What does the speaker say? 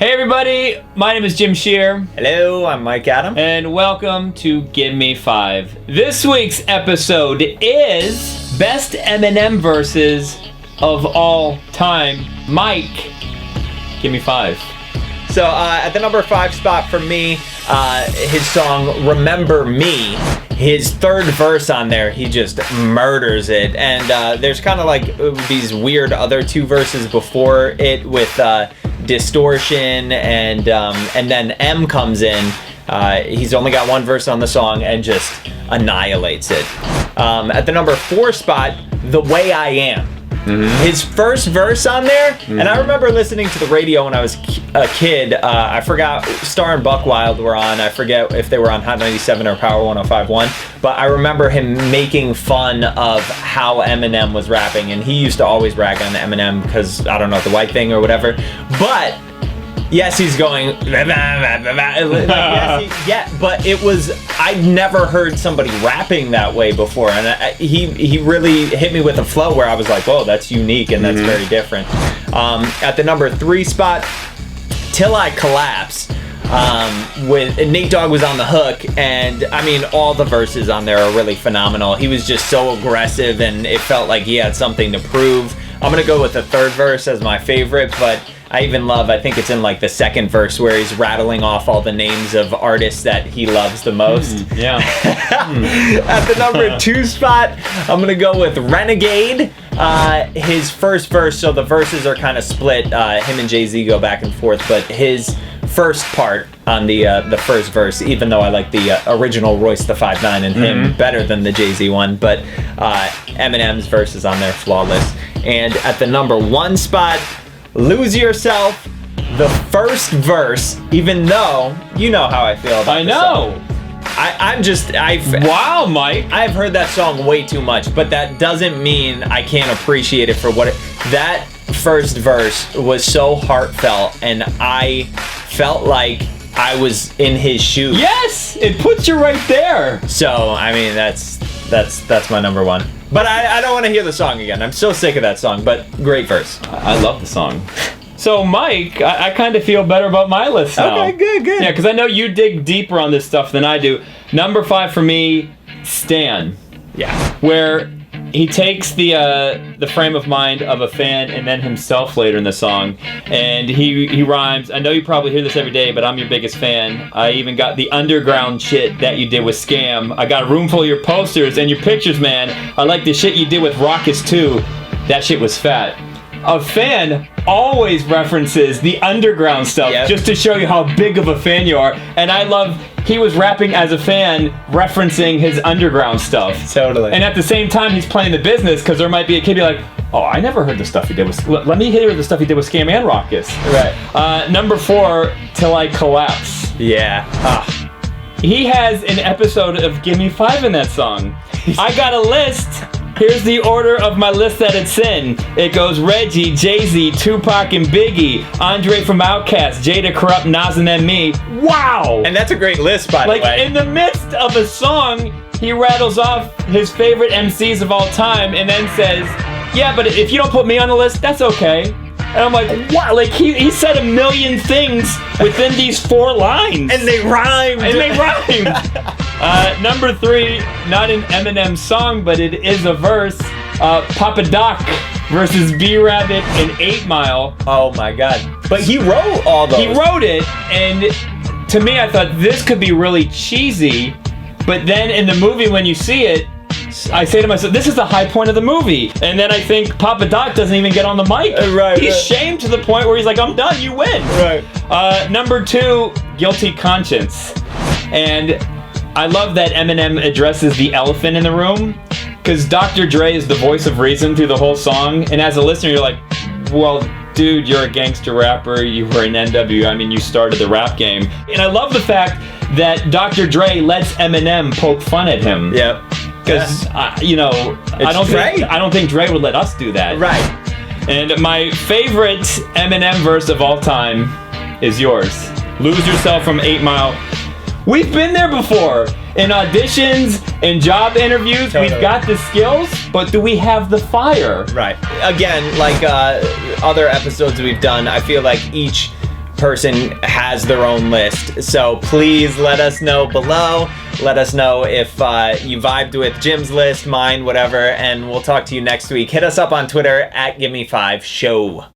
Hey everybody, my name is Jim Shear. Hello, I'm Mike Adam. And welcome to Give Me 5. This week's episode is Best Eminem Verses of All Time. Mike, give me 5. So at the number 5 spot for me, his song Remember Me, his third verse on there, he just murders it. And there's kind of like these weird other two verses before it with distortion and then M comes in. He's only got one verse on the song and just annihilates it. At the number 4 spot, The Way I Am. Mm-hmm. His first verse on there, mm-hmm. And I remember listening to the radio when I was a kid. I forgot, Star and Buck Wild were on. I forget if they were on Hot 97 or Power 105.1, but I remember him making fun of how Eminem was rapping, and he used to always rag on Eminem because, I don't know, the white thing or whatever. But yes, he's going, but it was, I'd never heard somebody rapping that way before, and he really hit me with a flow where I was like, whoa, that's unique and that's very different. At the number 3 spot, Till I Collapse, with Nate Dogg was on the hook, and I mean, all the verses on there are really phenomenal. He was just so aggressive, and it felt like he had something to prove. I'm gonna go with the third verse as my favorite, but I even love, I think it's in like the second verse where he's rattling off all the names of artists that he loves the most. At the number 2 spot, I'm going to go with Renegade. His first verse, so the verses are kind of split. Him and Jay-Z go back and forth, but his first part on the first verse, even though I like the original Royce the 5'9" and him better than the Jay-Z one, but Eminem's verses on there, flawless. And at the number 1 spot, Lose Yourself, the first verse, even though you know how I feel about this song. Wow, Mike. I've heard that song way too much, but that doesn't mean I can't appreciate it for what that first verse was so heartfelt, and I felt like I was in his shoes. Yes, it puts you right there. So, I mean, that's my number 1. But I don't want to hear the song again. I'm so sick of that song, but great verse. I love the song. So, Mike, I kind of feel better about my list now. Okay, good. Yeah, because I know you dig deeper on this stuff than I do. Number 5 for me, Stan. Yeah. Where he takes the frame of mind of a fan and then himself later in the song, and he rhymes, I know you probably hear this every day, but I'm your biggest fan. I even got the underground shit that you did with Scam. I got a room full of your posters and your pictures, man. I like the shit you did with Raucous too. That shit was fat. A fan always references the underground stuff, just to show you how big of a fan you are. And I love, he was rapping as a fan, referencing his underground stuff. Totally. And at the same time, he's playing the business, because there might be a kid be like, oh, I never heard the stuff he did with, let me hear the stuff he did with Scam and Raucous. Right. Number 4, Till I Collapse. Yeah. He has an episode of Give Me 5 in that song. I got a list. Here's the order of my list that it's in. It goes Reggie, Jay-Z, Tupac, and Biggie, Andre from Outkast, Jada Corrupt, Nas, and then me. Wow! And that's a great list, by the way. Like, in the midst of a song, he rattles off his favorite MCs of all time and then says, yeah, but if you don't put me on the list, that's okay. And I'm like, what? Like, he said a million things within these 4 lines. And they rhymed. Number 3, not an Eminem song, but it is a verse. Papa Doc versus B-Rabbit and 8 Mile. Oh my God. But he wrote all those. He wrote it, and to me, I thought this could be really cheesy. But then in the movie, when you see it, I say to myself, this is the high point of the movie. And then I think Papa Doc doesn't even get on the mic. He's shamed to the point where he's like, I'm done, you win. Right. Number 2, Guilty Conscience. And I love that Eminem addresses the elephant in the room, because Dr. Dre is the voice of reason through the whole song. And as a listener, you're like, well, dude, you're a gangster rapper. You were an NW. I mean, you started the rap game. And I love the fact that Dr. Dre lets Eminem poke fun at him. Yep. Because, I don't think Dre would let us do that. Right. And my favorite Eminem verse of all time is yours. Lose Yourself from 8 Mile. We've been there before. In auditions, in job interviews, Totally. We've got the skills, but do we have the fire? Right. Again, like other episodes we've done, I feel like each person has their own list. So please let us know below. Let us know if you vibed with Jim's list, mine, whatever, and we'll talk to you next week. Hit us up on Twitter at Gimme5Show.